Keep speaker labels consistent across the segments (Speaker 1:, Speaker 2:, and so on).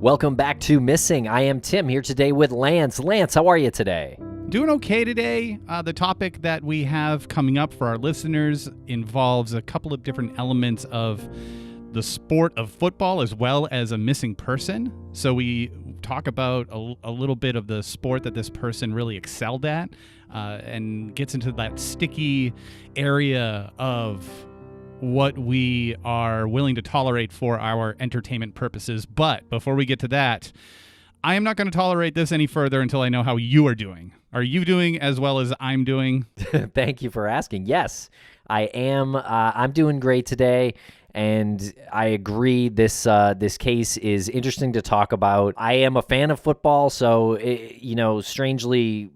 Speaker 1: Welcome back to Missing. I am Tim here today with Lance. Lance, how are you today?
Speaker 2: Doing okay today. The topic that we have coming up for our listeners involves a couple of different elements of the sport of football as well as a missing person. So we talk about a little bit of the sport that this person really excelled at and gets into that sticky area of what we are willing to tolerate for our entertainment purposes. But before we get to that, I am not going to tolerate this any further until I know how you are doing. Are you doing as well as I'm doing?
Speaker 1: Thank you for asking. Yes, I am. I'm doing great today, and I agree this case is interesting to talk about. I am a fan of football, so, strangely,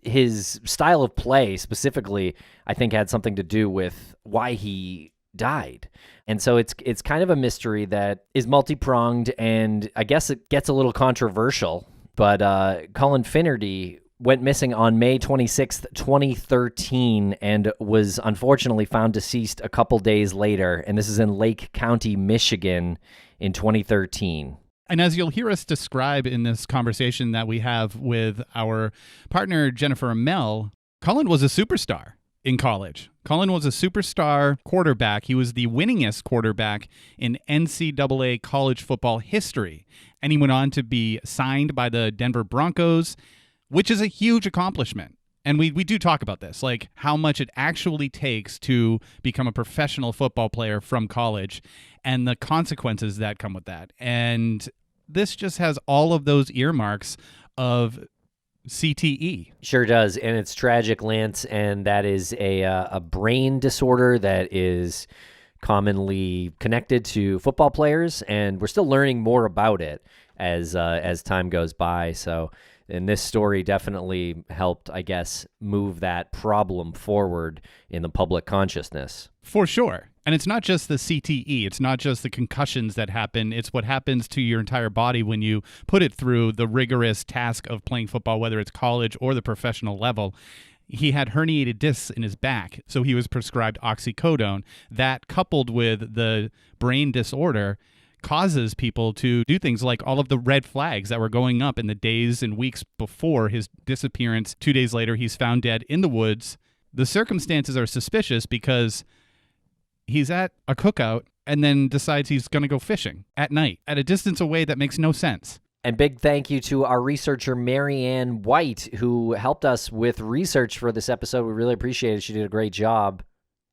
Speaker 1: his style of play specifically, I think, had something to do with why he died. And so it's kind of a mystery that is multi-pronged, and I guess it gets a little controversial. But Cullen Finnerty went missing on May 26th, 2013, and was unfortunately found deceased a couple days later. And this is in Lake County, Michigan in 2013.
Speaker 2: And as you'll hear us describe in this conversation that we have with our partner, Jennifer Amell, Cullen was a superstar in college. Cullen was a superstar quarterback. He was the winningest quarterback in NCAA college football history. And he went on to be signed by the Denver Broncos, which is a huge accomplishment. And we do talk about this, like how much it actually takes to become a professional football player from college and the consequences that come with that. And this just has all of those earmarks of CTE.
Speaker 1: Sure does, and it's tragic, Lance, and that is a brain disorder that is commonly connected to football players, and we're still learning more about it as time goes by. So, and this story definitely helped, I guess, move that problem forward in the public consciousness.
Speaker 2: For sure. And it's not just the CTE. It's not just the concussions that happen. It's what happens to your entire body when you put it through the rigorous task of playing football, whether it's college or the professional level. He had herniated discs in his back, so he was prescribed oxycodone. That, coupled with the brain disorder, causes people to do things like all of the red flags that were going up in the days and weeks before his disappearance. 2 days later, he's found dead in the woods. The circumstances are suspicious because he's at a cookout and then decides he's going to go fishing at night at a distance away that makes no sense.
Speaker 1: And big thank you to our researcher, Marianne White, who helped us with research for this episode. We really appreciate it. She did a great job.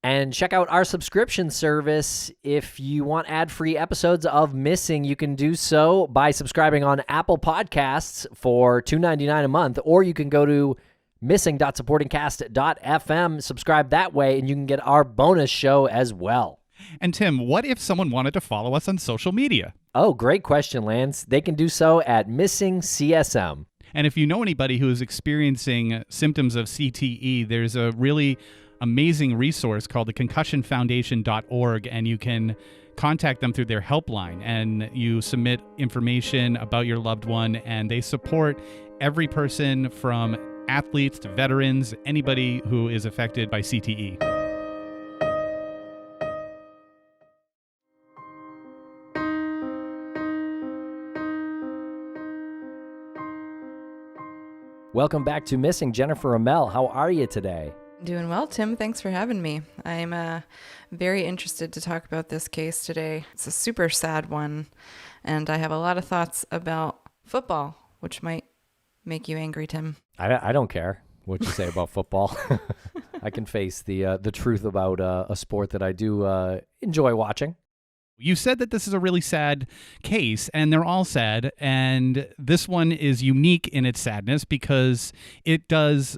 Speaker 1: And check out our subscription service. If you want ad-free episodes of Missing, you can do so by subscribing on Apple Podcasts for $2.99 a month, or you can go to missing.supportingcast.fm, subscribe that way, and you can get our bonus show as well.
Speaker 2: And Tim, what if someone wanted to follow us on social media?
Speaker 1: Oh, great question, Lance. They can do so at Missing CSM.
Speaker 2: And if you know anybody who is experiencing symptoms of CTE, there's a really amazing resource called the concussionfoundation.org, and you can contact them through their helpline, and you submit information about your loved one, and they support every person from athletes to veterans, anybody who is affected by CTE.
Speaker 1: Welcome back to Missing. Jennifer Amell, how are you today?
Speaker 3: Doing well, Tim. Thanks for having me. I'm very interested to talk about this case today. It's a super sad one, and I have a lot of thoughts about football, which might make you angry, Tim.
Speaker 1: I don't care what you say about football. I can face the truth about a sport that I do enjoy watching.
Speaker 2: You said that this is a really sad case, and they're all sad, and this one is unique in its sadness because it does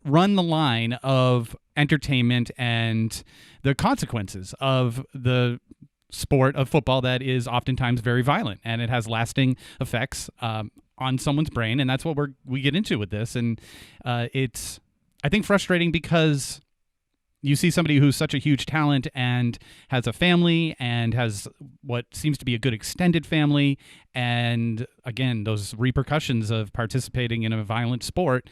Speaker 2: run the line of entertainment and the consequences of the sport of football that is oftentimes very violent, and it has lasting effects on someone's brain, and that's what we get into with this. And it's, I think, frustrating because you see somebody who's such a huge talent and has a family and has what seems to be a good extended family, and again, those repercussions of participating in a violent sport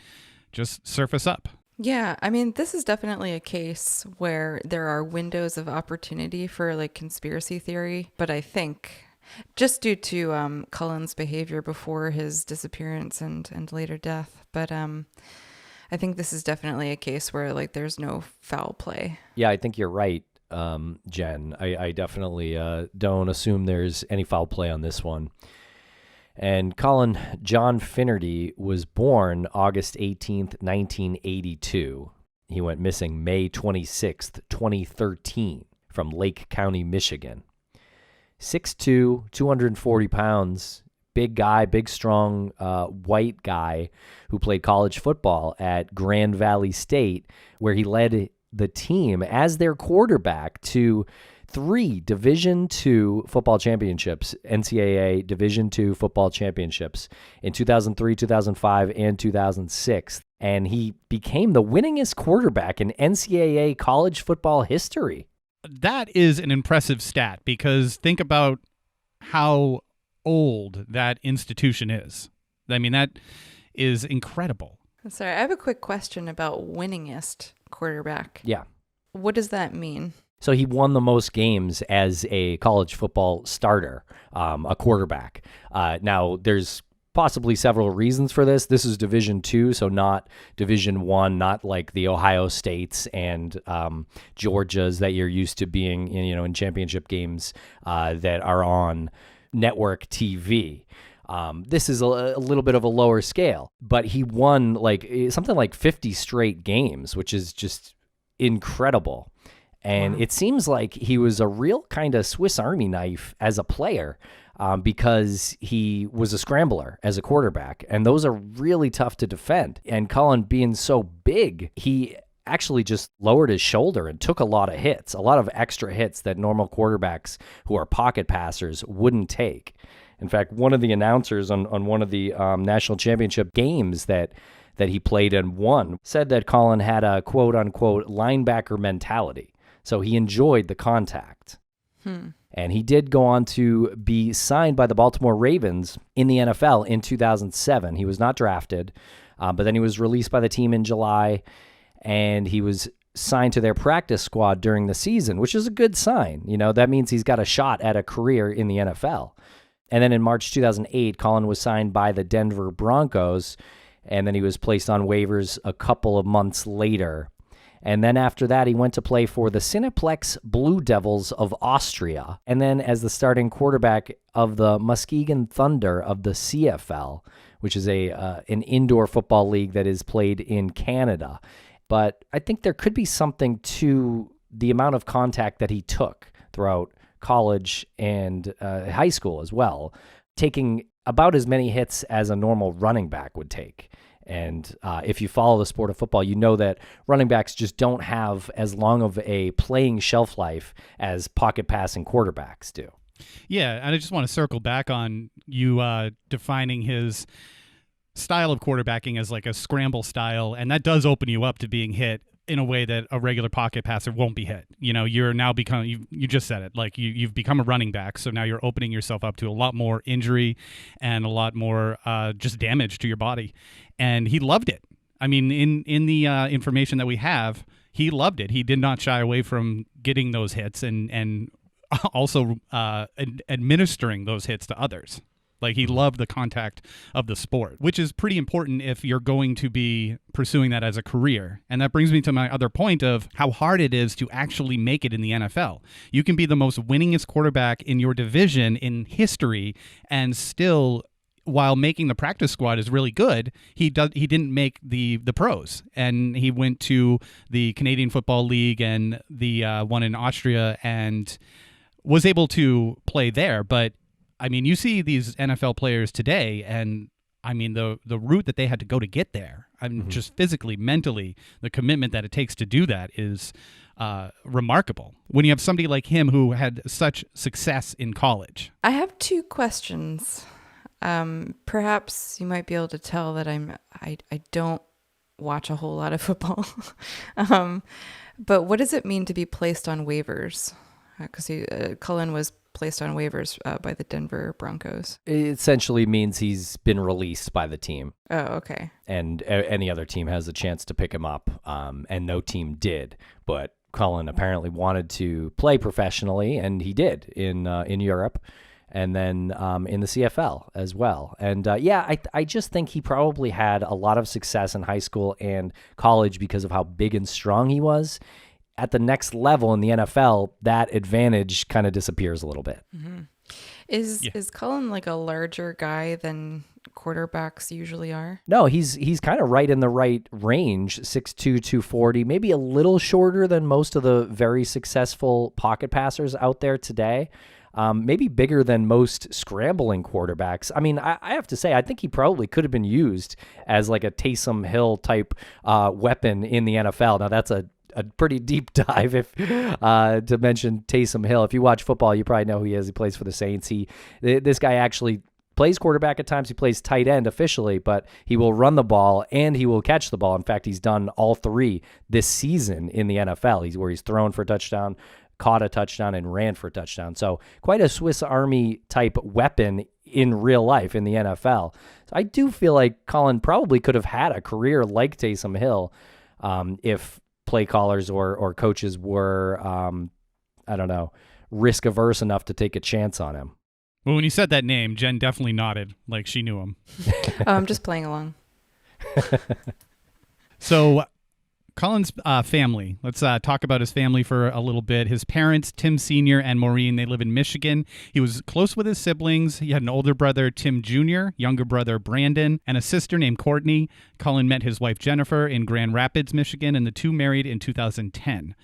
Speaker 2: just surface up.
Speaker 3: Yeah, I mean, this is definitely a case where there are windows of opportunity for like conspiracy theory, but I think just due to Cullen's behavior before his disappearance and later death. But I think this is definitely a case where like there's no foul play.
Speaker 1: Yeah, I think you're right, Jen. I definitely don't assume there's any foul play on this one. And Cullen John Finnerty was born August 18th, 1982. He went missing May 26th, 2013 from Lake County, Michigan. 6'2", 240 pounds, big guy, big, strong, white guy who played college football at Grand Valley State, where he led the team as their quarterback to 3 Division II football championships, NCAA Division II football championships in 2003, 2005, and 2006. And he became the winningest quarterback in NCAA college football history.
Speaker 2: That is an impressive stat because think about how old that institution is. I mean, that is incredible.
Speaker 3: Sorry, I have a quick question about winningest quarterback.
Speaker 1: Yeah.
Speaker 3: What does that mean?
Speaker 1: So he won the most games as a college football starter, a quarterback. Now, there's possibly several reasons for this. This is Division II, so not Division I, not like the Ohio States and Georgias that you're used to being in championship games that are on network TV. This is a little bit of a lower scale, but he won like something like 50 straight games, which is just incredible. And It seems like he was a real kind of Swiss Army knife as a player because he was a scrambler as a quarterback. And those are really tough to defend. And Cullen being so big, he actually just lowered his shoulder and took a lot of hits, a lot of extra hits that normal quarterbacks who are pocket passers wouldn't take. In fact, one of the announcers on one of the national championship games that he played and won said that Cullen had a quote-unquote linebacker mentality. So he enjoyed the contact. And he did go on to be signed by the Baltimore Ravens in the NFL in 2007. He was not drafted, but then he was released by the team in July, and he was signed to their practice squad during the season, which is a good sign. That means he's got a shot at a career in the NFL. And then in March 2008, Cullen was signed by the Denver Broncos, and then he was placed on waivers a couple of months later. And then after that, he went to play for the Cineplex Blue Devils of Austria, and then as the starting quarterback of the Muskegon Thunder of the CFL, which is an indoor football league that is played in Canada. But I think there could be something to the amount of contact that he took throughout college and high school as well, taking about as many hits as a normal running back would take. And if you follow the sport of football, you know that running backs just don't have as long of a playing shelf life as pocket passing quarterbacks do.
Speaker 2: Yeah, and I just want to circle back on you defining his style of quarterbacking as like a scramble style, and that does open you up to being hit in a way that a regular pocket passer won't be hit. You're now you just said it, like you've become a running back, so now you're opening yourself up to a lot more injury and a lot more just damage to your body. And he loved it. I mean, in the information that we have, he loved it. He did not shy away from getting those hits and also administering those hits to others. Like, he loved the contact of the sport, which is pretty important if you're going to be pursuing that as a career. And that brings me to my other point of how hard it is to actually make it in the NFL. You can be the most winningest quarterback in your division in history, and still, while making the practice squad is really good, he didn't make the pros. And he went to the Canadian Football League and the one in Austria and was able to play there. But I mean, you see these NFL players today, and I mean, the route that they had to go to get there, just physically, mentally, the commitment that it takes to do that is remarkable. When you have somebody like him who had such success in college.
Speaker 3: I have 2 questions. Perhaps you might be able to tell that I don't watch a whole lot of football. But what does it mean to be placed on waivers? Because Cullen was placed on waivers by the Denver Broncos.
Speaker 1: It essentially means he's been released by the team.
Speaker 3: Oh, okay.
Speaker 1: And any other team has a chance to pick him up, and no team did. But Cullen apparently wanted to play professionally, and he did in Europe. and then in the CFL as well. And I just think he probably had a lot of success in high school and college because of how big and strong he was. At the next level in the NFL, that advantage kind of disappears a little bit.
Speaker 3: Mm-hmm. Is Cullen like a larger guy than quarterbacks usually are?
Speaker 1: No, he's kind of right in the right range, 6'2", 240, maybe a little shorter than most of the very successful pocket passers out there today. Maybe bigger than most scrambling quarterbacks. I mean, I have to say, I think he probably could have been used as like a Taysom Hill type weapon in the NFL. Now, that's a pretty deep dive if to mention Taysom Hill. If you watch football, you probably know who he is. He plays for the Saints. This guy actually plays quarterback at times. He plays tight end officially, but he will run the ball and he will catch the ball. In fact, he's done all three this season in the NFL. He's thrown for a touchdown, caught a touchdown, and ran for a touchdown. So quite a Swiss Army type weapon in real life in the NFL. So I do feel like Cullen probably could have had a career like Taysom Hill if play callers or coaches were, risk averse enough to take a chance on him.
Speaker 2: Well, when you said that name, Jen definitely nodded like she knew him.
Speaker 3: I'm just playing along.
Speaker 2: So Cullen's family. Let's talk about his family for a little bit. His parents, Tim Sr. and Maureen, they live in Michigan. He was close with his siblings. He had an older brother, Tim Jr., younger brother, Brandon, and a sister named Courtney. Cullen met his wife, Jennifer, in Grand Rapids, Michigan, and the two married in 2010.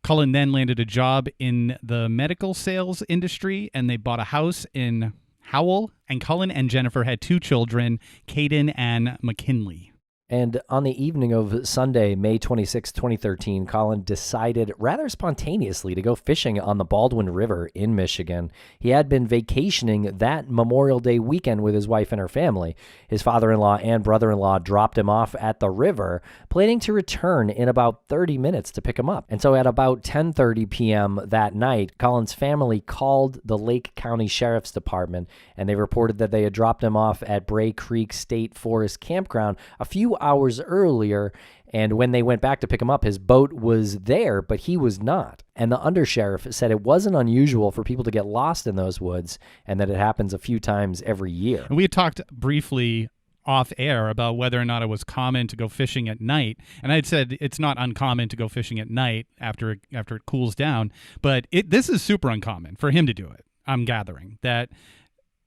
Speaker 2: Cullen then landed a job in the medical sales industry, and they bought a house in Howell. And Cullen and Jennifer had two children, Caden and McKinley.
Speaker 1: And on the evening of Sunday, May 26, 2013, Cullen decided rather spontaneously to go fishing on the Baldwin River in Michigan. He had been vacationing that Memorial Day weekend with his wife and her family. His father-in-law and brother-in-law dropped him off at the river, planning to return in about 30 minutes to pick him up. And so at about 10:30 p.m. that night, Cullen's family called the Lake County Sheriff's Department, and they reported that they had dropped him off at Bray Creek State Forest Campground a few hours earlier, and when they went back to pick him up, his boat was there, but he was not. And the undersheriff said it wasn't unusual for people to get lost in those woods, and that it happens a few times every year.
Speaker 2: And we had talked briefly off air about whether or not it was common to go fishing at night, and I'd said it's not uncommon to go fishing at night after it cools down, but this is super uncommon for him to do it. I'm gathering that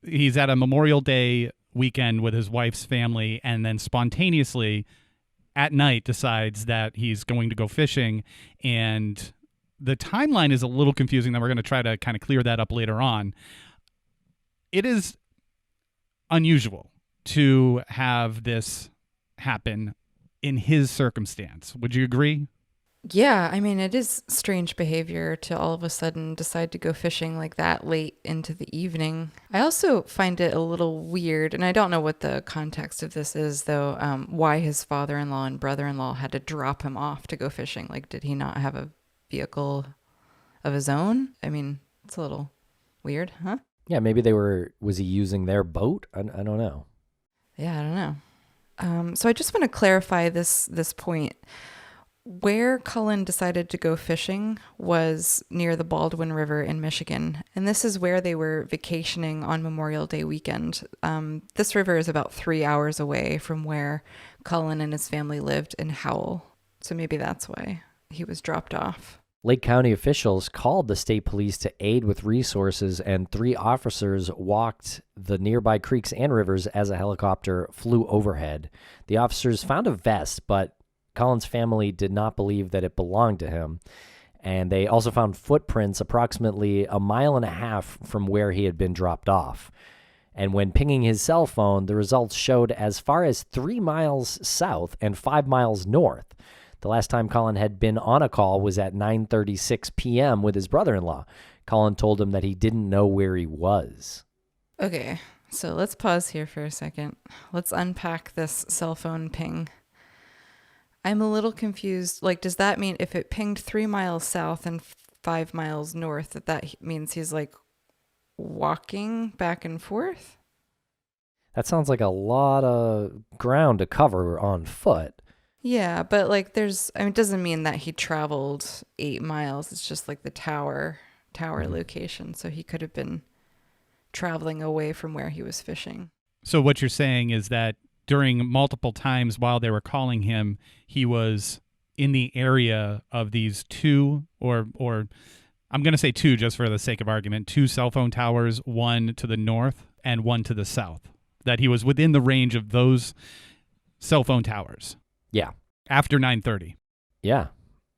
Speaker 2: he's at a Memorial Day weekend with his wife's family, and then spontaneously at night decides that he's going to go fishing. And the timeline is a little confusing. Then we're going to try to kind of clear that up later on. It is unusual to have this happen in his circumstance. Would you agree?
Speaker 3: Yeah, I mean, it is strange behavior to all of a sudden decide to go fishing like that late into the evening. I also find it a little weird, and I don't know what the context of this is, though, why his father-in-law and brother-in-law had to drop him off to go fishing. Like, did he not have a vehicle of his own? I mean, it's a little weird, huh?
Speaker 1: Yeah, maybe was he using their boat? I don't know.
Speaker 3: Yeah, I don't know. So I just want to clarify this point. Where Cullen decided to go fishing was near the Baldwin River in Michigan, and this is where they were vacationing on Memorial Day weekend. This river is about 3 hours away from where Cullen and his family lived in Howell, so maybe that's why he was dropped off.
Speaker 1: Lake County officials called the state police to aid with resources, and 3 officers walked the nearby creeks and rivers as a helicopter flew overhead. The officers found a vest, but Cullen's family did not believe that it belonged to him, and they also found footprints approximately 1.5 miles from where he had been dropped off. And when pinging his cell phone, the results showed as far as 3 miles south and 5 miles north. The last time Cullen had been on a call was at 9:36 p.m. with his brother-in-law. Cullen told him that he didn't know where he was.
Speaker 3: Okay, so let's pause here for a second. Let's unpack this cell phone ping. I'm a little confused. Like, does that mean if it pinged 3 miles south and 5 miles north, that means he's like walking back and forth?
Speaker 1: That sounds like a lot of ground to cover on foot.
Speaker 3: Yeah, but like it doesn't mean that he traveled 8 miles. It's just like the tower location. So he could have been traveling away from where he was fishing.
Speaker 2: So what you're saying is that during multiple times while they were calling him, he was in the area of these two, or I'm going to say two just for the sake of argument, two cell phone towers, one to the north and one to the south, that he was within the range of those cell phone towers.
Speaker 1: Yeah.
Speaker 2: After 9:30.
Speaker 1: Yeah.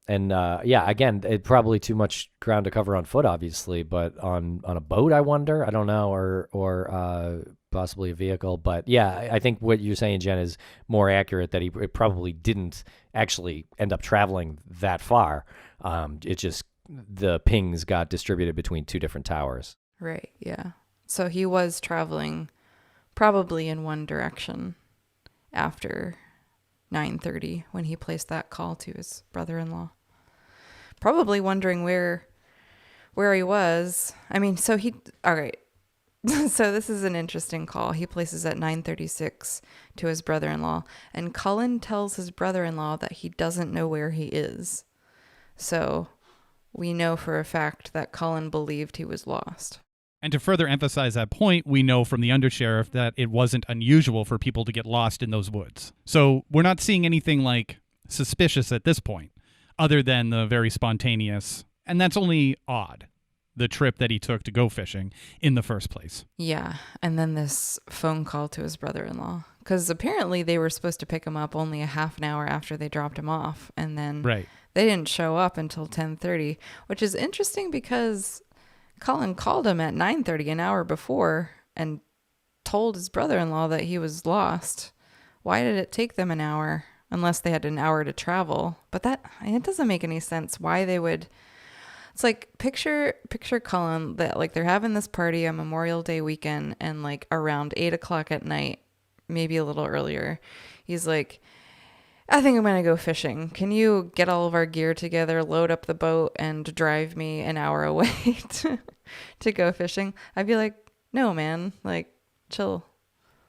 Speaker 1: And again, it probably too much ground to cover on foot, obviously, but on a boat, I wonder. I don't know, or possibly a vehicle. But yeah, I think what you're saying, Jen, is more accurate. That he probably didn't actually end up traveling that far. It just the pings got distributed between two different towers.
Speaker 3: Right. Yeah. So he was traveling probably in one direction after 9:30 when he placed that call to his brother-in-law. Probably wondering where he was. I mean, all right. So this is an interesting call. He places at 9:36 to his brother-in-law, and Cullen tells his brother-in-law that he doesn't know where he is. So we know for a fact that Cullen believed he was lost.
Speaker 2: And to further emphasize that point, we know from the undersheriff that it wasn't unusual for people to get lost in those woods. So we're not seeing anything like suspicious at this point, other than the very spontaneous, and that's only odd, the trip that he took to go fishing in the first place.
Speaker 3: Yeah, and then this phone call to his brother-in-law, because apparently they were supposed to pick him up only a half an hour after they dropped him off, and then they didn't show up until 10:30, which is interesting because Cullen called him at 9:30, an hour before, and told his brother-in-law that he was lost. Why did it take them an hour? Unless they had an hour to travel. But it doesn't make any sense why they would. It's like picture Cullen that like they're having this party on Memorial Day weekend, and like around 8:00 at night, maybe a little earlier, he's like, I think I'm going to go fishing. Can you get all of our gear together, load up the boat, and drive me an hour away to go fishing? I'd be like, no, man, like chill.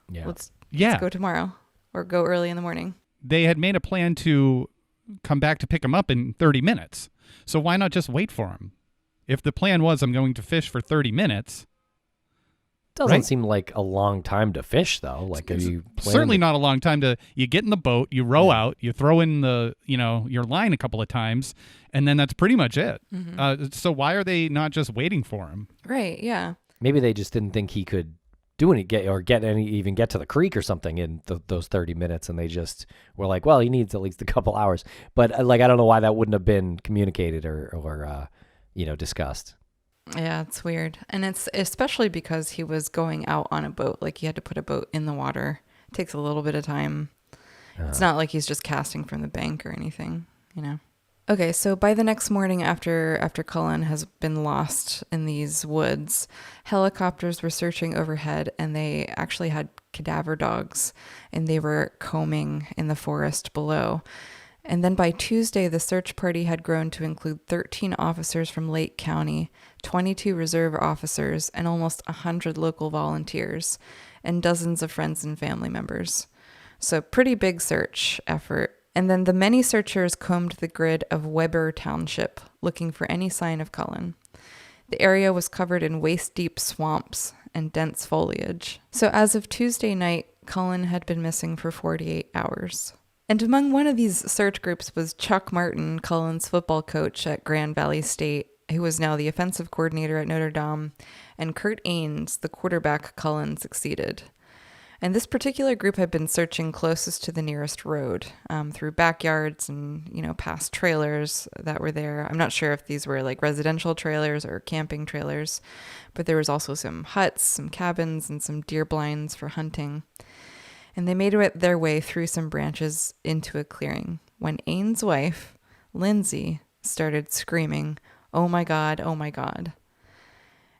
Speaker 1: Yeah.
Speaker 3: Let's go tomorrow or go early in the morning.
Speaker 2: They had made a plan to come back to pick him up in 30 minutes. So why not just wait for him? If the plan was I'm going to fish for 30 minutes.
Speaker 1: Doesn't seem like a long time to fish, though. Like, are you
Speaker 2: certainly not a long time you get in the boat, you row out, you throw in your line a couple of times, and then that's pretty much it. Mm-hmm. So why are they not just waiting for him?
Speaker 3: Right. Yeah.
Speaker 1: Maybe they just didn't think he could do any even get to the creek or something in those 30 minutes, and they just were like, well, he needs at least a couple hours. But like, I don't know why that wouldn't have been communicated or discussed.
Speaker 3: Yeah, it's weird. And it's especially because he was going out on a boat. Like, he had to put a boat in the water. It takes a little bit of time. It's not like he's just casting from the bank or anything, Okay, so by the next morning after Cullen has been lost in these woods, helicopters were searching overhead, and they actually had cadaver dogs, and they were combing in the forest below. And then by Tuesday, the search party had grown to include 13 officers from Lake County, 22 reserve officers, and almost 100 local volunteers, and dozens of friends and family members. So pretty big search effort. And then the many searchers combed the grid of Weber Township, looking for any sign of Cullen. The area was covered in waist-deep swamps and dense foliage. So as of Tuesday night, Cullen had been missing for 48 hours. And among one of these search groups was Chuck Martin, Cullen's football coach at Grand Valley State, who was now the offensive coordinator at Notre Dame, and Kurt Ains, the quarterback Cullen succeeded. And this particular group had been searching closest to the nearest road, through backyards and, past trailers that were there. I'm not sure if these were like residential trailers or camping trailers, but there was also some huts, some cabins, and some deer blinds for hunting. And they made their way through some branches into a clearing when Ains' wife, Lindsay, started screaming, "Oh my God, oh my God."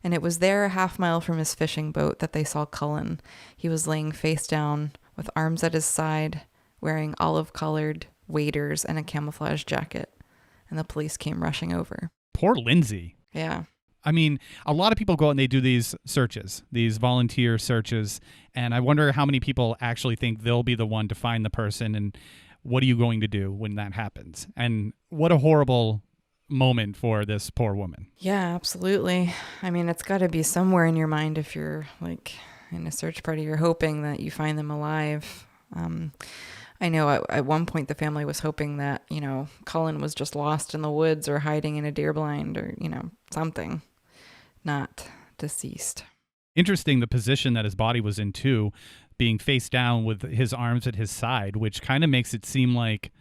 Speaker 3: And it was there a half mile from his fishing boat that they saw Cullen. He was laying face down with arms at his side, wearing olive-colored waders and a camouflage jacket. And the police came rushing over.
Speaker 2: Poor Lindsay.
Speaker 3: Yeah.
Speaker 2: I mean, a lot of people go out and they do these searches, these volunteer searches, and I wonder how many people actually think they'll be the one to find the person, and what are you going to do when that happens? And what a horrible moment for this poor woman.
Speaker 3: Yeah, absolutely. I mean, it's got to be somewhere in your mind if you're like in a search party, you're hoping that you find them alive. I know at one point the family was hoping that, Cullen was just lost in the woods or hiding in a deer blind or, something, not deceased.
Speaker 2: Interesting, the position that his body was in too, being face down with his arms at his side, which kind of makes it seem like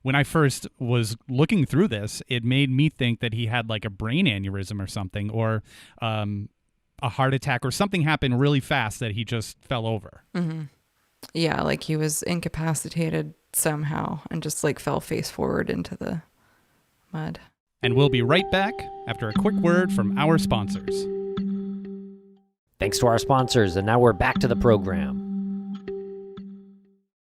Speaker 2: when I first was looking through this, it made me think that he had like a brain aneurysm or something, or a heart attack, or something happened really fast that he just fell over.
Speaker 3: Mm-hmm. Yeah, like he was incapacitated somehow and just like fell face forward into the mud.
Speaker 2: And we'll be right back after a quick word from our sponsors.
Speaker 1: Thanks to our sponsors, and now we're back to the program.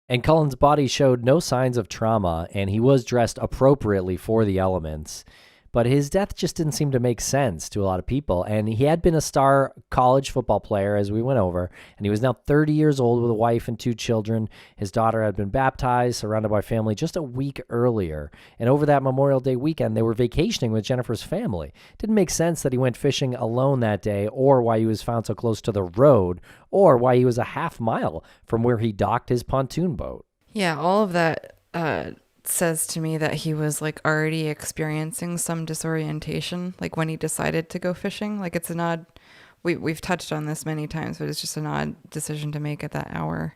Speaker 1: And Cullen's body showed no signs of trauma, and he was dressed appropriately for the elements. But his death just didn't seem to make sense to a lot of people. And he had been a star college football player, as we went over, and he was now 30 years old with a wife and 2 children. His daughter had been baptized, surrounded by family just a week earlier. And over that Memorial Day weekend, they were vacationing with Jennifer's family. Didn't make sense that he went fishing alone that day, or why he was found so close to the road, or why he was a half mile from where he docked his pontoon boat.
Speaker 3: Yeah, all of that says to me that he was like already experiencing some disorientation, like when he decided to go fishing. Like it's an odd, we've touched on this many times, but it's just an odd decision to make at that hour.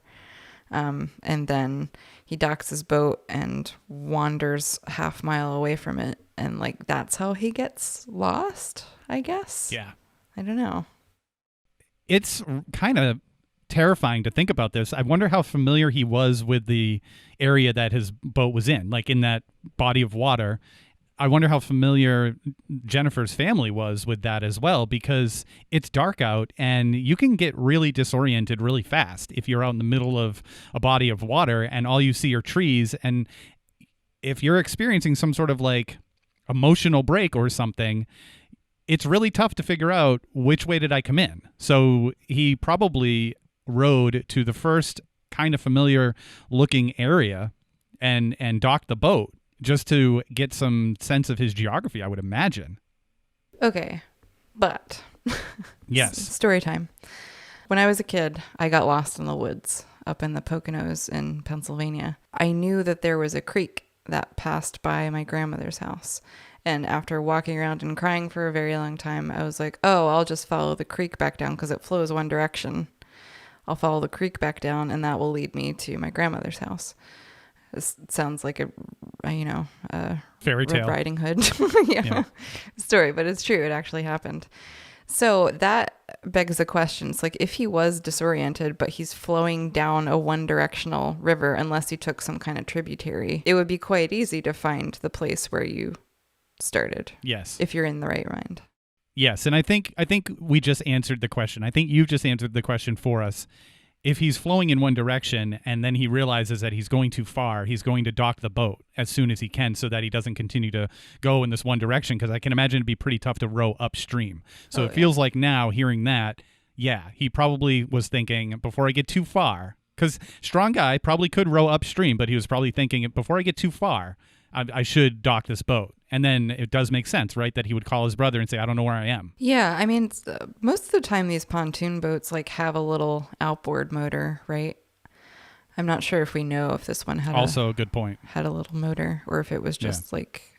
Speaker 3: And then he docks his boat and wanders half mile away from it. And like, that's how he gets lost, I guess.
Speaker 2: Yeah.
Speaker 3: I don't know.
Speaker 2: It's kind of terrifying to think about this. I wonder how familiar he was with the area that his boat was in, like in that body of water. I wonder how familiar Jennifer's family was with that as well, because it's dark out and you can get really disoriented really fast if you're out in the middle of a body of water and all you see are trees. And if you're experiencing some sort of like emotional break or something, it's really tough to figure out which way did I come in. So he probably rode to the first kind of familiar looking area and docked the boat just to get some sense of his geography, I would imagine.
Speaker 3: Okay, but
Speaker 2: yes,
Speaker 3: story time. When I was a kid, I got lost in the woods up in the Poconos in Pennsylvania. I knew that there was a creek that passed by my grandmother's house. And after walking around and crying for a very long time, I was like, oh, I'll just follow the creek back down because it flows one direction. I'll follow the creek back down and that will lead me to my grandmother's house. This sounds like a
Speaker 2: fairy tale,
Speaker 3: Red Riding Hood story, but it's true. It actually happened. So that begs the question. It's like if he was disoriented, but he's flowing down a one-directional river, unless he took some kind of tributary, it would be quite easy to find the place where you started.
Speaker 2: Yes.
Speaker 3: If you're in the right mind.
Speaker 2: Yes, and I think we just answered the question. I think you just answered the question for us. If he's flowing in one direction and then he realizes that he's going too far, he's going to dock the boat as soon as he can so that he doesn't continue to go in this one direction, because I can imagine it'd be pretty tough to row upstream. So it feels like now, hearing that, yeah, he probably was thinking, before I get too far, because strong guy probably could row upstream, but he was probably thinking, before I get too far, I should dock this boat. And then it does make sense, right, that he would call his brother and say, I don't know where I am.
Speaker 3: Yeah, I mean, most of the time these pontoon boats like have a little outboard motor, right? I'm not sure if we know if this one had
Speaker 2: also a good point.
Speaker 3: Had a little motor, or if it was just like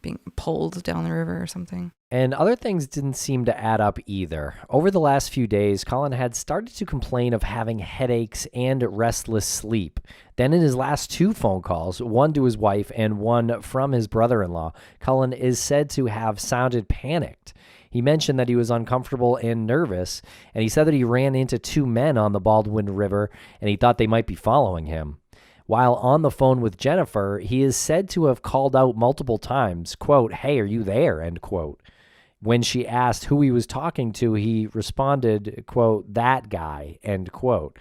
Speaker 3: being pulled down the river or something.
Speaker 1: And other things didn't seem to add up either. Over the last few days, Cullen had started to complain of having headaches and restless sleep. Then in his last 2 phone calls, one to his wife and one from his brother-in-law, Cullen is said to have sounded panicked. He mentioned that he was uncomfortable and nervous, and he said that he ran into 2 men on the Baldwin River, and he thought they might be following him. While on the phone with Jennifer, he is said to have called out multiple times, quote, "Hey, are you there?" end quote. When she asked who he was talking to, he responded, quote, "That guy," end quote.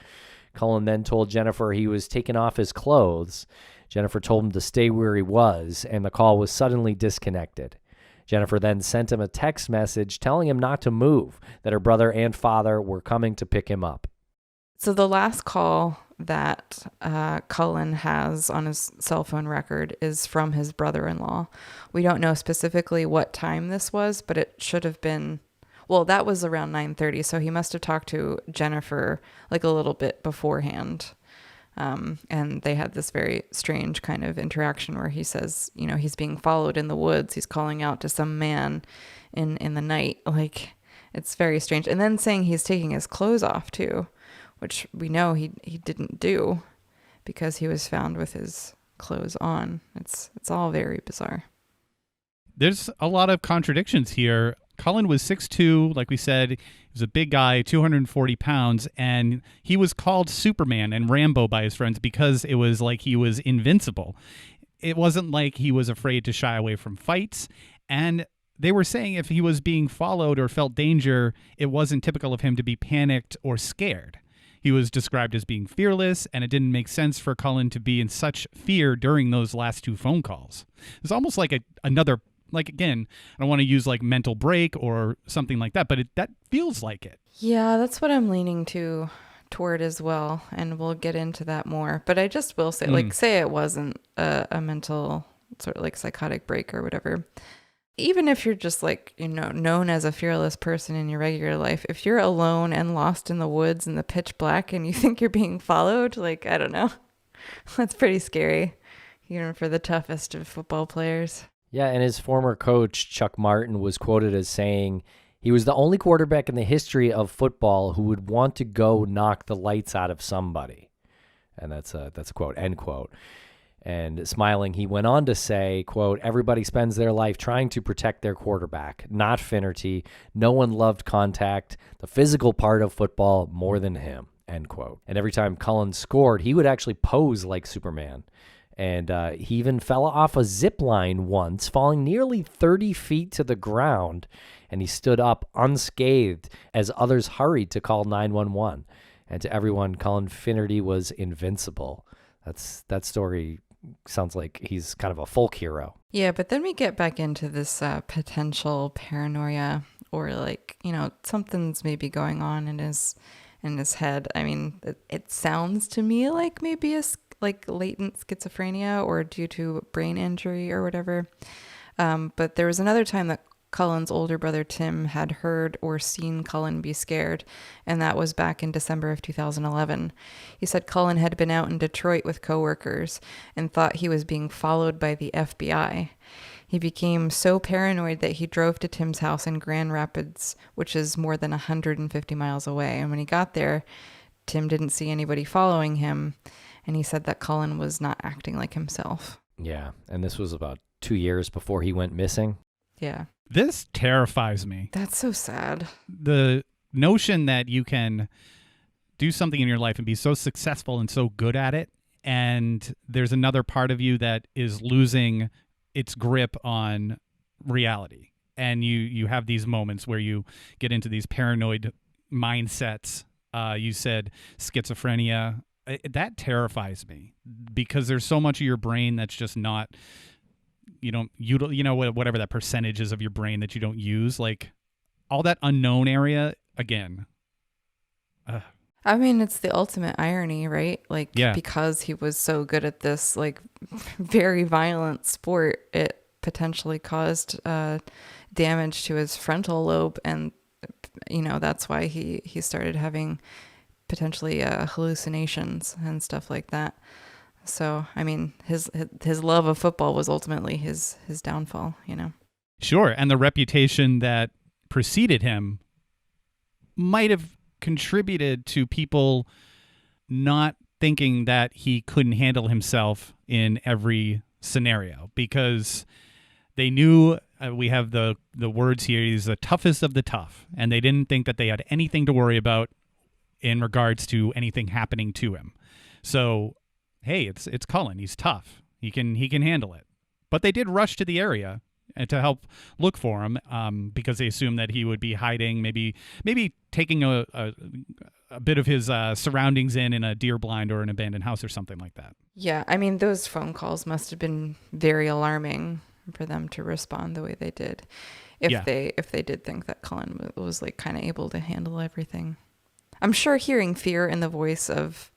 Speaker 1: Cullen then told Jennifer he was taking off his clothes. Jennifer told him to stay where he was, and the call was suddenly disconnected. Jennifer then sent him a text message telling him not to move, that her brother and father were coming to pick him up.
Speaker 3: So the last call that Cullen has on his cell phone record is from his brother-in-law. We don't know specifically what time this was, but it should have been, well, that was around 9:30, so he must have talked to Jennifer like a little bit beforehand. And they had this very strange kind of interaction where he says, you know, he's being followed in the woods. He's calling out to some man in the night. Like, it's very strange. And then saying he's taking his clothes off too, which we know he didn't do because he was found with his clothes on. It's all very bizarre.
Speaker 2: There's a lot of contradictions here. Cullen was 6'2", like we said. He was a big guy, 240 pounds, and he was called Superman and Rambo by his friends because it was like he was invincible. It wasn't like he was afraid to shy away from fights, and they were saying if he was being followed or felt danger, it wasn't typical of him to be panicked or scared. He was described as being fearless, and it didn't make sense for Cullen to be in such fear during those last 2 phone calls. It's almost like another, like, again, I don't want to use like mental break or something like that, but that feels like it.
Speaker 3: Yeah, that's what I'm leaning toward as well, and we'll get into that more. But I just will say, like, say it wasn't a mental sort of like psychotic break or whatever. Even if you're just like, you know, known as a fearless person in your regular life, if you're alone and lost in the woods in the pitch black and you think you're being followed, like, I don't know. That's pretty scary, even for the toughest of football players.
Speaker 1: Yeah, and his former coach, Chuck Martin, was quoted as saying he was the only quarterback in the history of football who would want to go knock the lights out of somebody. And that's a quote, end quote. And smiling, he went on to say, quote, everybody spends their life trying to protect their quarterback, not Finnerty. No one loved contact, the physical part of football, more than him, end quote. And every time Cullen scored, he would actually pose like Superman. And he even fell off a zip line once, falling nearly 30 feet to the ground. And he stood up unscathed as others hurried to call 911. And to everyone, Cullen Finnerty was invincible. That story sounds like he's kind of a folk hero.
Speaker 3: Yeah, but then we get back into this potential paranoia, or like, you know, something's maybe going on in his head. I mean, it sounds to me like maybe like latent schizophrenia or due to brain injury or whatever. But there was another time that Cullen's older brother Tim had heard or seen Cullen be scared, and that was back in December of 2011. He said Cullen had been out in Detroit with coworkers and thought he was being followed by the FBI. He became so paranoid that he drove to Tim's house in Grand Rapids, which is more than 150 miles away. And when he got there, Tim didn't see anybody following him, and he said that Cullen was not acting like himself.
Speaker 1: Yeah, and this was about 2 years before he went missing.
Speaker 3: Yeah.
Speaker 2: This terrifies me.
Speaker 3: That's so sad.
Speaker 2: The notion that you can do something in your life and be so successful and so good at it, and there's another part of you that is losing its grip on reality. And you have these moments where you get into these paranoid mindsets. You said schizophrenia. That terrifies me because there's so much of your brain that's just not, whatever that percentage is of your brain that you don't use, like all that unknown area again.
Speaker 3: I mean, it's the ultimate irony, right? Like,
Speaker 2: yeah.
Speaker 3: Because he was so good at this, like, very violent sport, it potentially caused damage to his frontal lobe. And, you know, that's why he started having potentially hallucinations and stuff like that. So, I mean, his love of football was ultimately his downfall, you know?
Speaker 2: Sure. And the reputation that preceded him might have contributed to people not thinking that he couldn't handle himself in every scenario, because they knew, we have the words here, he's the toughest of the tough, and they didn't think that they had anything to worry about in regards to anything happening to him. So, hey, it's Cullen. He's tough. He can handle it. But they did rush to the area to help look for him because they assumed that he would be hiding, maybe taking a bit of his surroundings in a deer blind or an abandoned house or something like that.
Speaker 3: Yeah, I mean, those phone calls must have been very alarming for them to respond the way they did. If they did think that Cullen was like kind of able to handle everything. I'm sure hearing fear in the voice of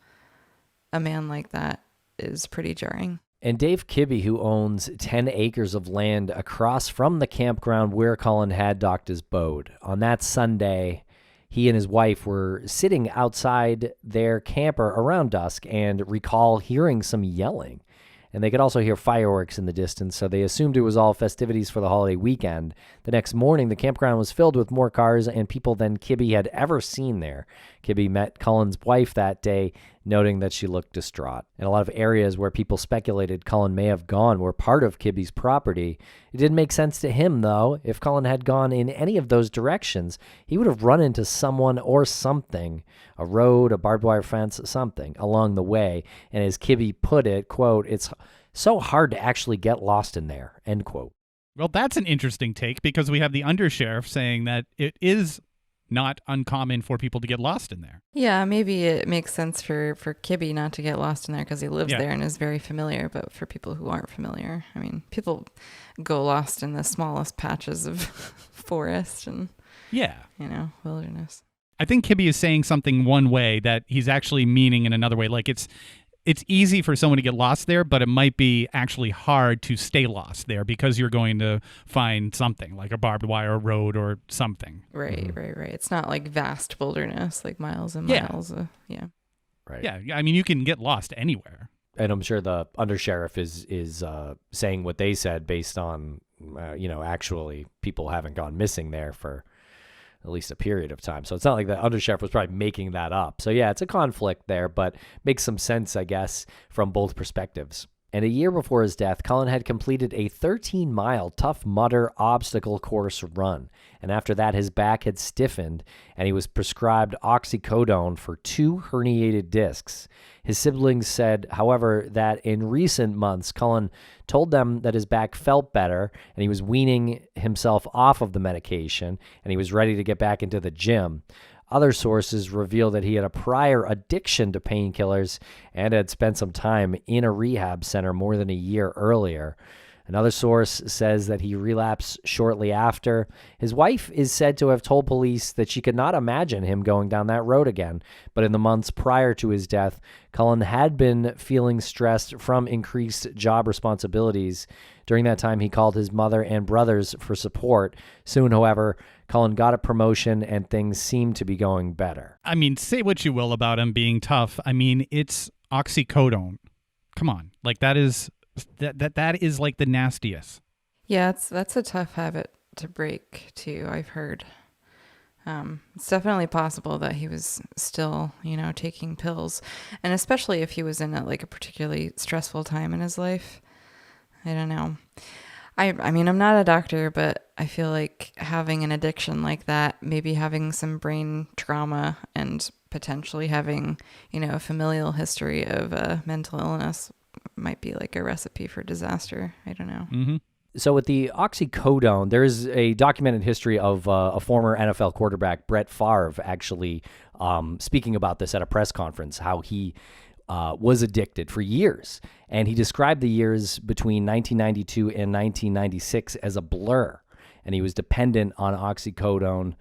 Speaker 3: a man like that is pretty jarring.
Speaker 1: And Dave Kibbe, who owns 10 acres of land across from the campground where Cullen had docked his boat, on that Sunday, he and his wife were sitting outside their camper around dusk and recall hearing some yelling. And they could also hear fireworks in the distance, so they assumed it was all festivities for the holiday weekend. The next morning, the campground was filled with more cars and people than Kibbe had ever seen there. Kibbe met Cullen's wife that day, noting that she looked distraught. And a lot of areas where people speculated Cullen may have gone were part of Kibbe's property. It didn't make sense to him, though. If Cullen had gone in any of those directions, he would have run into someone or something, a road, a barbed wire fence, something along the way. And as Kibbe put it, quote, "It's so hard to actually get lost in there," end quote.
Speaker 2: Well, that's an interesting take because we have the undersheriff saying that it is not uncommon for people to get lost in there.
Speaker 3: Yeah, maybe it makes sense for Kibbe not to get lost in there because he lives there and is very familiar. But for people who aren't familiar, I mean, people go lost in the smallest patches of forest and, wilderness.
Speaker 2: I think Kibbe is saying something one way that he's actually meaning in another way. Like it's easy for someone to get lost there, but it might be actually hard to stay lost there because you're going to find something like a barbed wire road or something.
Speaker 3: Right. It's not like vast wilderness, like miles and miles.
Speaker 1: Right.
Speaker 2: Yeah, I mean, you can get lost anywhere.
Speaker 1: And I'm sure the undersheriff is saying what they said based on, actually people haven't gone missing there for at least a period of time. So it's not like the undersheriff was probably making that up. So yeah, it's a conflict there, but makes some sense, I guess, from both perspectives. And a year before his death, Cullen had completed a 13-mile Tough Mudder obstacle course run. And after that, his back had stiffened, and he was prescribed oxycodone for 2 herniated discs. His siblings said, however, that in recent months, Cullen told them that his back felt better, and he was weaning himself off of the medication, and he was ready to get back into the gym. Other sources reveal that he had a prior addiction to painkillers and had spent some time in a rehab center more than a year earlier. Another source says that he relapsed shortly after. His wife is said to have told police that she could not imagine him going down that road again. But in the months prior to his death, Cullen had been feeling stressed from increased job responsibilities. During that time, he called his mother and brothers for support. Soon, however, Cullen got a promotion and things seemed to be going better.
Speaker 2: I mean, say what you will about him being tough. I mean, it's oxycodone. Come on. Like that is like the nastiest.
Speaker 3: Yeah, that's a tough habit to break too, I've heard. It's definitely possible that he was still, taking pills, and especially if he was in a particularly stressful time in his life. I don't know. I mean, I'm not a doctor, but I feel like having an addiction like that, maybe having some brain trauma and potentially having, a familial history of mental illness might be like a recipe for disaster. I don't know.
Speaker 2: Mm-hmm.
Speaker 1: So with the oxycodone, there is a documented history of a former NFL quarterback, Brett Favre, actually speaking about this at a press conference, how he was addicted for years. And he described the years between 1992 and 1996 as a blur. And he was dependent on oxycodone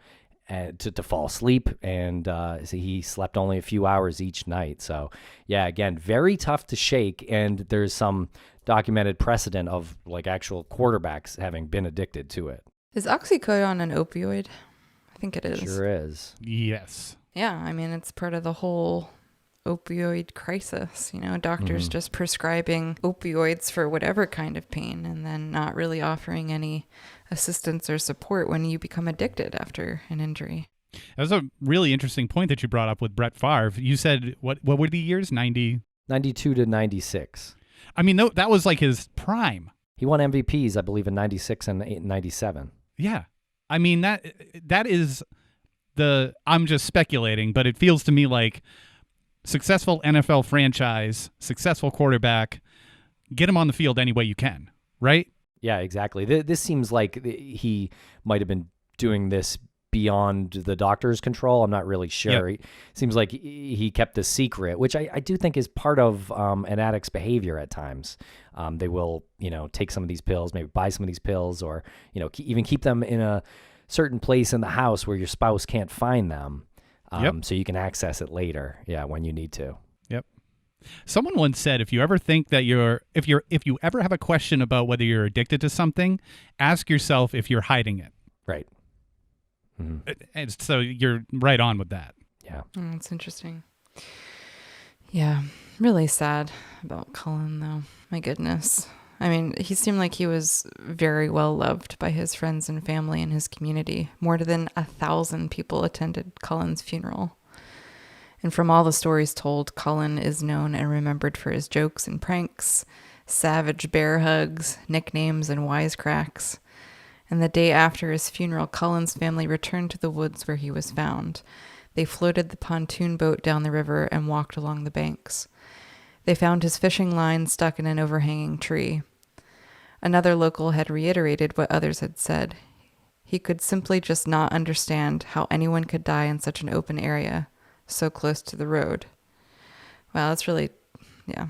Speaker 1: to fall asleep. And so he slept only a few hours each night. So, yeah, again, very tough to shake. And there's some documented precedent of actual quarterbacks having been addicted to it.
Speaker 3: Is oxycodone an opioid? I think it is.
Speaker 1: Sure is.
Speaker 2: Yes.
Speaker 3: Yeah, I mean, it's part of the whole opioid crisis, doctors just prescribing opioids for whatever kind of pain and then not really offering any assistance or support when you become addicted after an injury.
Speaker 2: That was a really interesting point that you brought up with Brett Favre. You said, what were the years?
Speaker 1: 92 to 96.
Speaker 2: I mean, that was like his prime.
Speaker 1: He won MVPs, I believe, in 96 and 97.
Speaker 2: Yeah. I mean, that is I'm just speculating, but it feels to me like successful NFL franchise, successful quarterback, get him on the field any way you can, right?
Speaker 1: Yeah, exactly. This seems like he might have been doing this beyond the doctor's control. I'm not really sure.
Speaker 2: Yep.
Speaker 1: It seems like he kept the secret, which I do think is part of an addict's behavior at times. They will, take some of these pills, maybe buy some of these pills, or, even keep them in a certain place in the house where your spouse can't find them. So you can access it later, when you need to.
Speaker 2: Yep. Someone once said, if you ever think that if you ever have a question about whether you're addicted to something, ask yourself if you're hiding it.
Speaker 1: Right. Mm-hmm.
Speaker 2: And so you're right on with that.
Speaker 1: Yeah.
Speaker 3: Oh, that's interesting. Yeah, really sad about Cullen, though. My goodness. I mean, he seemed like he was very well loved by his friends and family and his community. More than 1,000 people attended Cullen's funeral. And from all the stories told, Cullen is known and remembered for his jokes and pranks, savage bear hugs, nicknames, and wisecracks. And the day after his funeral, Cullen's family returned to the woods where he was found. They floated the pontoon boat down the river and walked along the banks. They found his fishing line stuck in an overhanging tree. Another local had reiterated what others had said. He could simply just not understand how anyone could die in such an open area, so close to the road. Wow, that's really, yeah.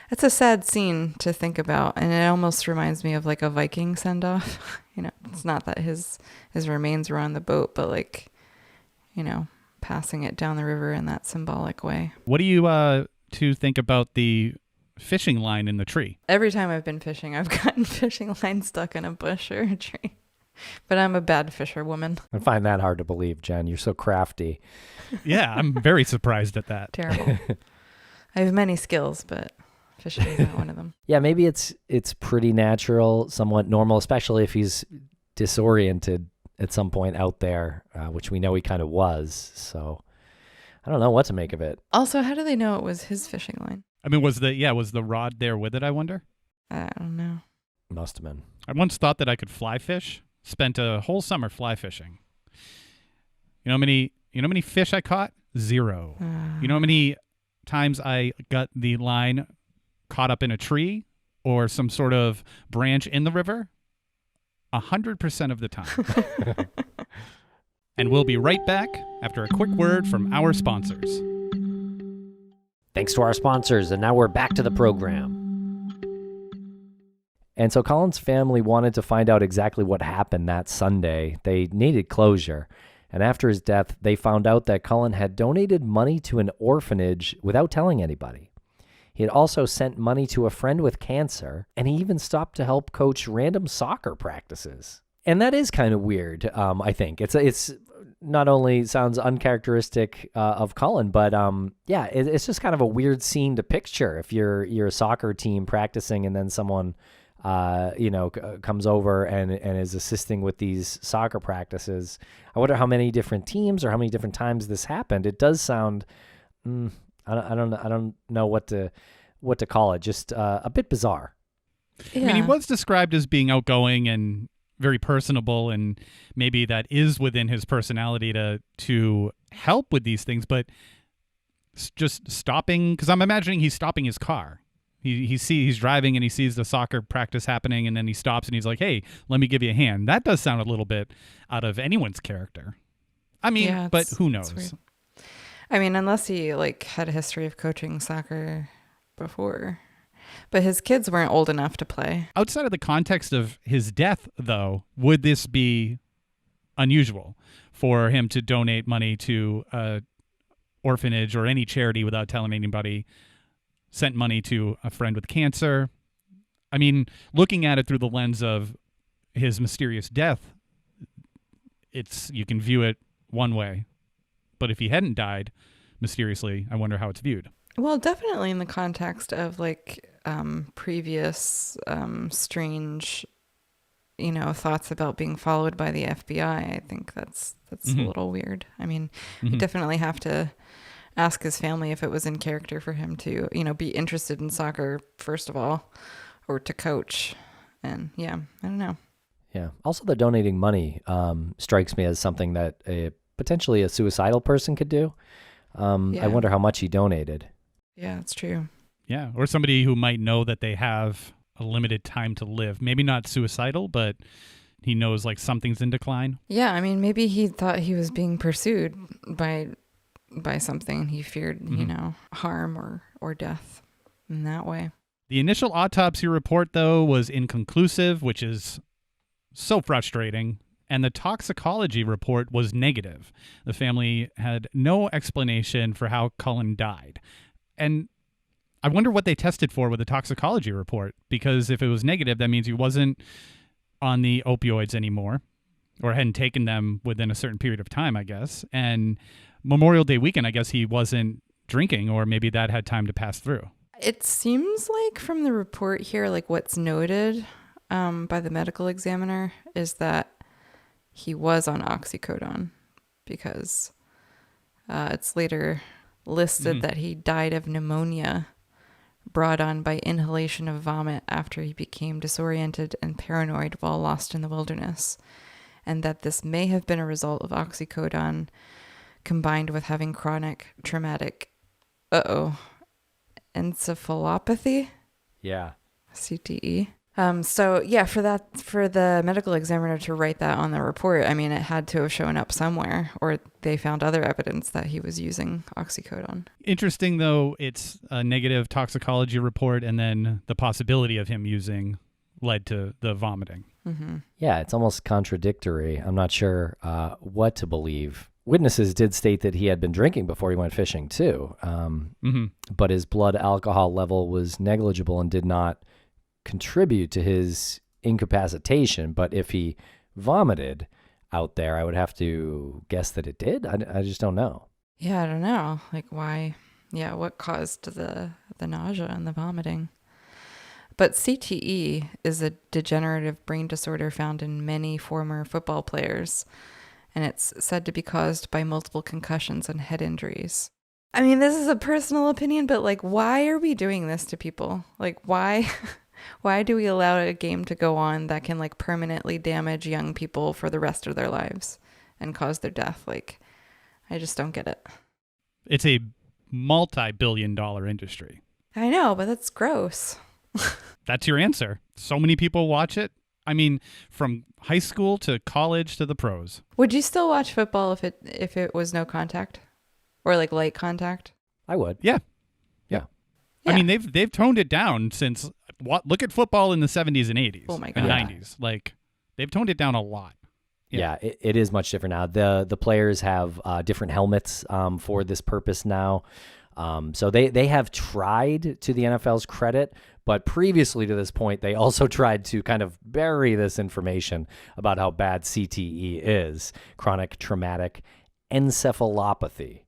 Speaker 3: It's a sad scene to think about, and it almost reminds me of like a Viking send-off. It's not that his remains were on the boat, but like, passing it down the river in that symbolic way.
Speaker 2: What do you to think about the fishing line in the tree?
Speaker 3: Every time I've been fishing, I've gotten fishing line stuck in a bush or a tree. But I'm a bad fisherwoman.
Speaker 1: I find that hard to believe, Jen. You're so crafty.
Speaker 2: Yeah, I'm very surprised at that.
Speaker 3: Terrible. I have many skills, but fishing is not one of them.
Speaker 1: Yeah, maybe it's pretty natural, somewhat normal, especially if he's disoriented at some point out there, which we know he kind of was. So I don't know what to make of it.
Speaker 3: Also, how do they know it was his fishing line?
Speaker 2: I mean, was the rod there with it, I wonder?
Speaker 3: I don't know.
Speaker 1: Must have been.
Speaker 2: I once thought that I could fly fish. Spent a whole summer fly fishing. You know how many fish I caught? 0. You know how many times I got the line caught up in a tree or some sort of branch in the river? 100% of the time. And we'll be right back after a quick word from our sponsors.
Speaker 1: Thanks to our sponsors, and now we're back to the program. And so Cullen's family wanted to find out exactly what happened that Sunday. They needed closure. And after his death, they found out that Cullen had donated money to an orphanage without telling anybody. He had also sent money to a friend with cancer, and he even stopped to help coach random soccer practices. And that is kind of weird, I think. It's not only sounds uncharacteristic of Cullen, but it's just kind of a weird scene to picture if you're a soccer team practicing and then someone comes over and is assisting with these soccer practices. I wonder how many different teams or how many different times this happened. It does sound, I don't know what to call it. Just a bit bizarre.
Speaker 3: Yeah.
Speaker 2: I mean, he was described as being outgoing and very personable, and maybe that is within his personality to help with these things. But just stopping, because I'm imagining he's stopping his car. He's driving and he sees the soccer practice happening, and then he stops and he's like, "Hey, let me give you a hand." That does sound a little bit out of anyone's character. I mean,
Speaker 3: Yeah,
Speaker 2: but who knows?
Speaker 3: weird. I mean, unless he had a history of coaching soccer before. But his kids weren't old enough to play.
Speaker 2: Outside of the context of his death, though, would this be unusual for him to donate money to a orphanage or any charity without telling anybody? Sent money to a friend with cancer. I mean, looking at it through the lens of his mysterious death, you can view it one way. But if he hadn't died mysteriously, I wonder how it's viewed.
Speaker 3: Well, definitely in the context of previous strange, thoughts about being followed by the FBI. I think that's a little weird. I mean, you definitely have to ask his family if it was in character for him to, be interested in soccer, first of all, or to coach. And I don't know.
Speaker 1: Yeah. Also, the donating money strikes me as something that potentially a suicidal person could do. I wonder how much he donated.
Speaker 3: Yeah, that's true.
Speaker 2: Yeah. Or somebody who might know that they have a limited time to live. Maybe not suicidal, but he knows something's in decline.
Speaker 3: Yeah. I mean, maybe he thought he was being pursued by something. He feared, harm or death in that way.
Speaker 2: The initial autopsy report, though, was inconclusive, which is so frustrating. And the toxicology report was negative. The family had no explanation for how Cullen died. And I wonder what they tested for with the toxicology report, because if it was negative, that means he wasn't on the opioids anymore or hadn't taken them within a certain period of time, I guess. And Memorial Day weekend, I guess he wasn't drinking, or maybe that had time to pass through.
Speaker 3: It seems like from the report here, like what's noted by the medical examiner is that he was on oxycodone, because it's later listed that he died of pneumonia brought on by inhalation of vomit after he became disoriented and paranoid while lost in the wilderness, and that this may have been a result of oxycodone combined with having chronic traumatic encephalopathy.
Speaker 1: Yeah.
Speaker 3: CTE. So yeah, for the medical examiner to write that on the report, I mean, it had to have shown up somewhere, or they found other evidence that he was using oxycodone.
Speaker 2: Interesting, though, it's a negative toxicology report, and then the possibility of him using led to the vomiting.
Speaker 3: Mm-hmm.
Speaker 1: Yeah, it's almost contradictory. I'm not sure what to believe. Witnesses did state that he had been drinking before he went fishing too, but his blood alcohol level was negligible and did not contribute to his incapacitation. But if he vomited out there, I would have to guess that it did. I just don't know.
Speaker 3: Yeah, I don't know. Like why? Yeah, what caused the nausea and the vomiting? But CTE is a degenerative brain disorder found in many former football players, and it's said to be caused by multiple concussions and head injuries. I mean, this is a personal opinion, but like, why are we doing this to people? Like, why do we allow a game to go on that can like permanently damage young people for the rest of their lives and cause their death? Like, I just don't get it.
Speaker 2: It's a multi-billion-dollar industry.
Speaker 3: I know, but that's gross.
Speaker 2: That's your answer. So many people watch it. I mean, from high school to college to the pros.
Speaker 3: Would you still watch football if it was no contact or like light contact?
Speaker 1: I would.
Speaker 2: Yeah.
Speaker 3: Yeah.
Speaker 2: I mean, they've toned it down since look at football in the 70s and 80s.
Speaker 3: Oh my
Speaker 2: and
Speaker 3: God.
Speaker 2: 90s. Like, they've toned it down a lot.
Speaker 1: Yeah, it is much different now. The players have different helmets for this purpose now. So they have tried, to the NFL's credit, but previously to this point, they also tried to kind of bury this information about how bad CTE is, chronic traumatic encephalopathy.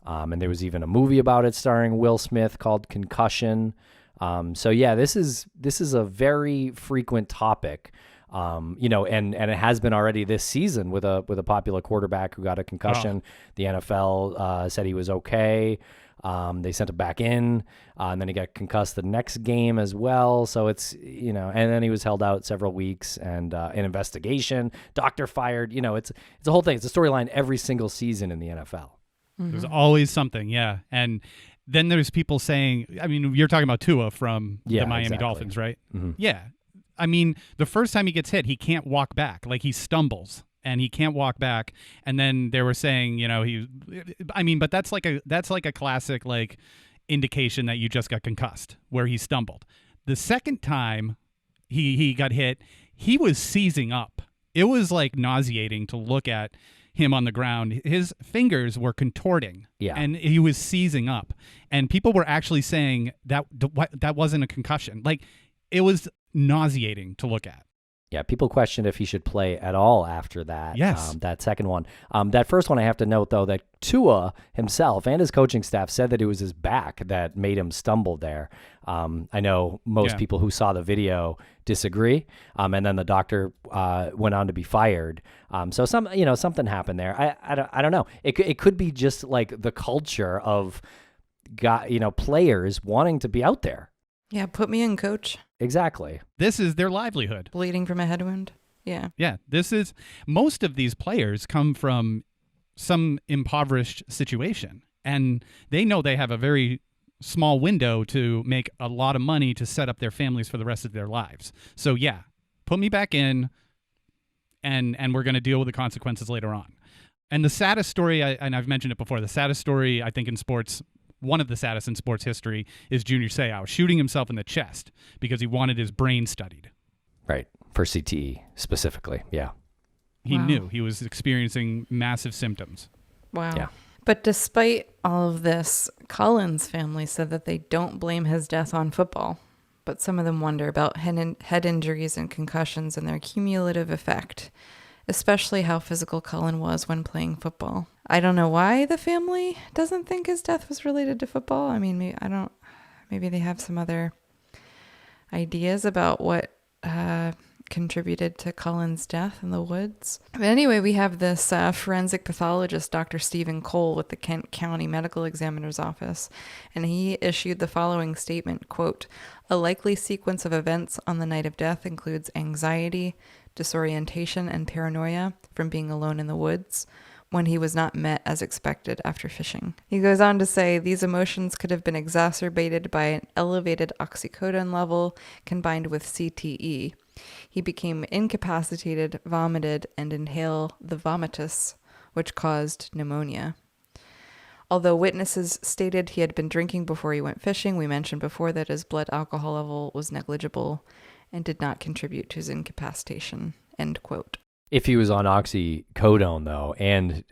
Speaker 1: And there was even a movie about it starring Will Smith called Concussion. So yeah, this is a very frequent topic. And it has been already this season with a popular quarterback who got a concussion. The NFL said he was okay. They sent him back in, and then he got concussed the next game as well. So it's, and then he was held out several weeks, and an investigation, doctor fired. It's a whole thing. It's a storyline every single season in the NFL.
Speaker 3: Mm-hmm.
Speaker 2: There's always something, yeah. And then there's people saying, I mean, you're talking about Tua from the Miami Dolphins, right?
Speaker 1: Mm-hmm.
Speaker 2: Yeah. I mean, the first time he gets hit, he can't walk back. Like, he stumbles and he can't walk back. And then they were saying, but that's like a classic, like, indication that you just got concussed, where he stumbled. The second time he got hit, he was seizing up. It was like nauseating to look at him on the ground. His fingers were contorting, and he was seizing up. And people were actually saying that wasn't a concussion. Like, it was nauseating to look at.
Speaker 1: Yeah, people questioned if he should play at all after that.
Speaker 2: Yes.
Speaker 1: That second one. That first one, I have to note, though, that Tua himself and his coaching staff said that it was his back that made him stumble there. I know most people who saw the video disagree. And then the doctor went on to be fired. So something happened there. I don't know. It could be just like the culture of players wanting to be out there.
Speaker 3: Yeah, put me in, coach.
Speaker 1: Exactly.
Speaker 2: This is their livelihood.
Speaker 3: Bleeding from a head wound. Yeah.
Speaker 2: Yeah. Most of these players come from some impoverished situation, and they know they have a very small window to make a lot of money to set up their families for the rest of their lives. So yeah, put me back in, and we're going to deal with the consequences later on. And the saddest story, and I've mentioned it before, the saddest story I think in sports, one of the saddest in sports history, is Junior Seau shooting himself in the chest because he wanted his brain studied.
Speaker 1: Right. For CTE specifically. Yeah.
Speaker 2: He knew he was experiencing massive symptoms.
Speaker 3: Wow.
Speaker 1: Yeah.
Speaker 3: But despite all of this Cullen's family said that they don't blame his death on football, but some of them wonder about head injuries and concussions and their cumulative effect, especially how physical Cullen was when playing football. I don't know why the family doesn't think his death was related to football. I mean, maybe they have some other ideas about what contributed to Cullen's death in the woods. But anyway, we have this forensic pathologist, Dr. Stephen Cole, with the Kent County Medical Examiner's Office, and he issued the following statement, quote, "A likely sequence of events on the night of death includes anxiety, disorientation, and paranoia from being alone in the woods when he was not met as expected after fishing." He goes on to say these emotions could have been exacerbated by an elevated oxycodone level combined with CTE. He became incapacitated, vomited, and inhaled the vomitus, which caused pneumonia. Although witnesses stated he had been drinking before he went fishing, we mentioned before that his blood alcohol level was negligible and did not contribute to his incapacitation, end quote.
Speaker 1: If he was on oxycodone, though, and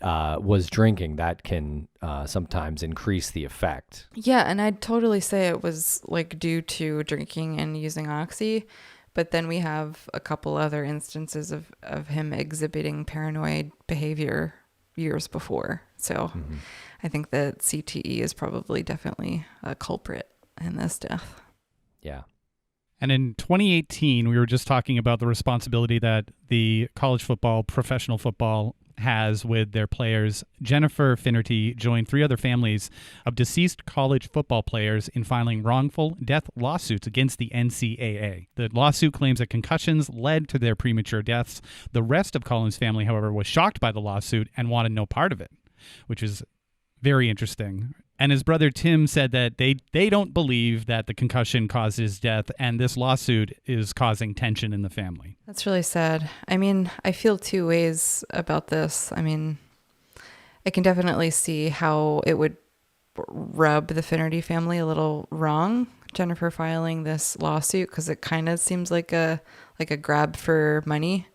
Speaker 1: was drinking, that can sometimes increase the effect.
Speaker 3: Yeah, and I'd totally say it was like due to drinking and using oxy, but then we have a couple other instances of him exhibiting paranoid behavior years before. So I think that CTE is probably definitely a culprit in this death.
Speaker 1: Yeah.
Speaker 2: And in 2018, we were just talking about the responsibility that the college football, professional football has with their players. Jennifer Finnerty joined 3 other families of deceased college football players in filing wrongful death lawsuits against the NCAA. The lawsuit claims that concussions led to their premature deaths. The rest of Cullen's family, however, was shocked by the lawsuit and wanted no part of it, which is very interesting. And his brother Tim said that they don't believe that the concussion caused his death, and this lawsuit is causing tension in the family.
Speaker 3: That's really sad. I mean, I feel 2 ways about this. I mean, I can definitely see how it would rub the Finnerty family a little wrong, Jennifer filing this lawsuit, because it kind of seems like a grab for money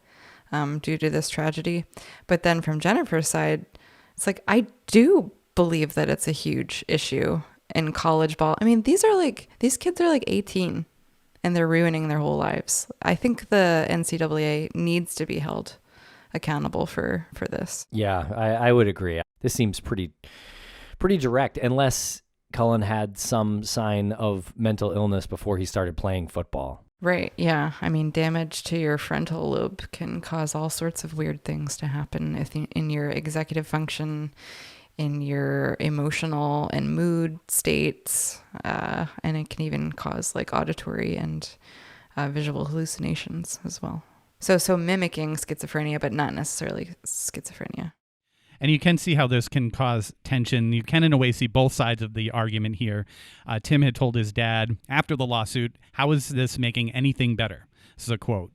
Speaker 3: due to this tragedy. But then from Jennifer's side, it's like, I do believe that it's a huge issue in college ball. I mean, these kids are like 18 and they're ruining their whole lives. I think the NCAA needs to be held accountable for this.
Speaker 1: Yeah, I would agree. This seems pretty direct, unless Cullen had some sign of mental illness before he started playing football.
Speaker 3: Right, yeah. I mean, damage to your frontal lobe can cause all sorts of weird things to happen in your executive function, in your emotional and mood states, and it can even cause like auditory and visual hallucinations as well. So mimicking schizophrenia, but not necessarily schizophrenia.
Speaker 2: And you can see how this can cause tension. You can, in a way, see both sides of the argument here. Tim had told his dad after the lawsuit, "How is this making anything better?" This is a quote.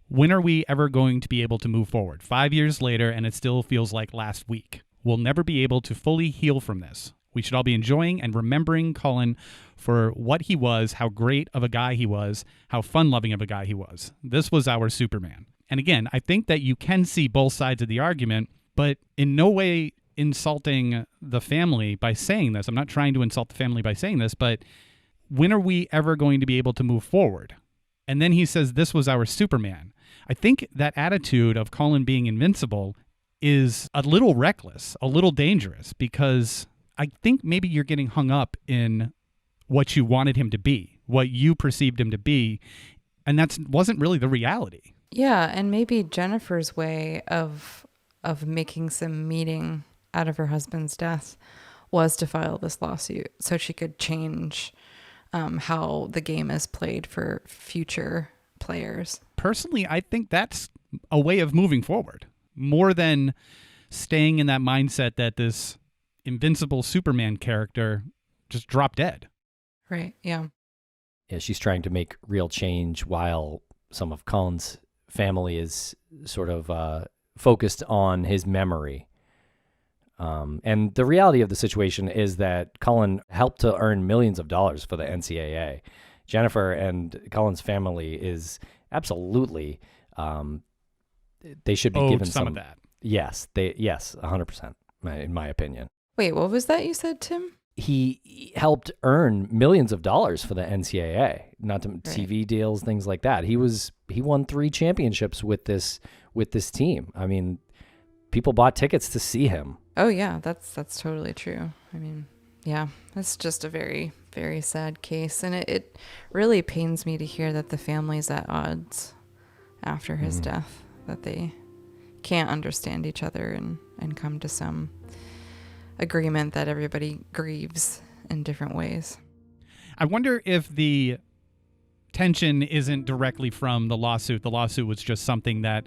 Speaker 2: "When are we ever going to be able to move forward? 5 years later, and it still feels like last week. We'll never be able to fully heal from this. We should all be enjoying and remembering Cullen for what he was, how great of a guy he was, how fun-loving of a guy he was. This was our Superman." And again, I think that you can see both sides of the argument, but in no way insulting the family by saying this. I'm not trying to insult the family by saying this, but when are we ever going to be able to move forward? And then he says, "This was our Superman." I think that attitude of Cullen being invincible is a little reckless, a little dangerous, because I think maybe you're getting hung up in what you wanted him to be, what you perceived him to be, and that wasn't really the reality.
Speaker 3: Yeah, and maybe Jennifer's way of making some meaning out of her husband's death was to file this lawsuit so she could change how the game is played for future players.
Speaker 2: Personally, I think that's a way of moving forward, more than staying in that mindset that this invincible Superman character just dropped dead.
Speaker 3: Right, yeah.
Speaker 1: Yeah, she's trying to make real change while some of Cullen's family is sort of focused on his memory. And the reality of the situation is that Cullen helped to earn millions of dollars for the NCAA. Jennifer and Cullen's family is absolutely, they should be given
Speaker 2: some of that.
Speaker 1: Yes, 100%, in my opinion.
Speaker 3: Wait, what was that you said, Tim?
Speaker 1: he helped earn millions of dollars for the NCAA, not to TV deals, things like that. He won 3 championships with this team. I mean, people bought tickets to see him.
Speaker 3: Oh yeah, that's totally true. I mean, yeah, it's just a very, very sad case, and it really pains me to hear that the family's at odds after his death, that they can't understand each other and come to some agreement that everybody grieves in different ways.
Speaker 2: I wonder if the tension isn't directly from the lawsuit. The lawsuit was just something that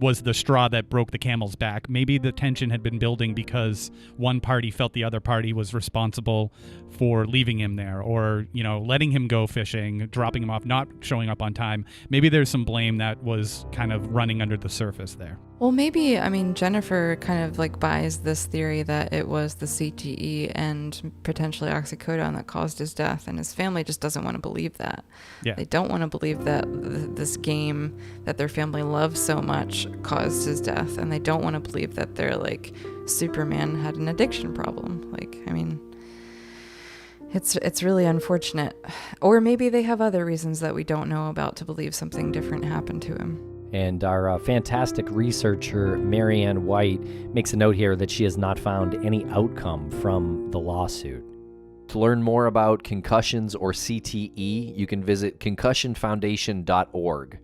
Speaker 2: was the straw that broke the camel's back. Maybe the tension had been building because one party felt the other party was responsible for leaving him there, or, letting him go fishing, dropping him off, not showing up on time. Maybe there's some blame that was kind of running under the surface there.
Speaker 3: Well, maybe, Jennifer kind of buys this theory that it was the CTE and potentially oxycodone that caused his death, and his family just doesn't want to believe that.
Speaker 2: Yeah.
Speaker 3: They don't want to believe that this game that their family loves so much caused his death, and they don't want to believe that they're Superman had an addiction problem. It's really unfortunate. Or maybe they have other reasons that we don't know about to believe something different happened to him.
Speaker 1: And our fantastic researcher, Marianne White, makes a note here that she has not found any outcome from the lawsuit. To learn more about concussions or CTE, you can visit concussionfoundation.org.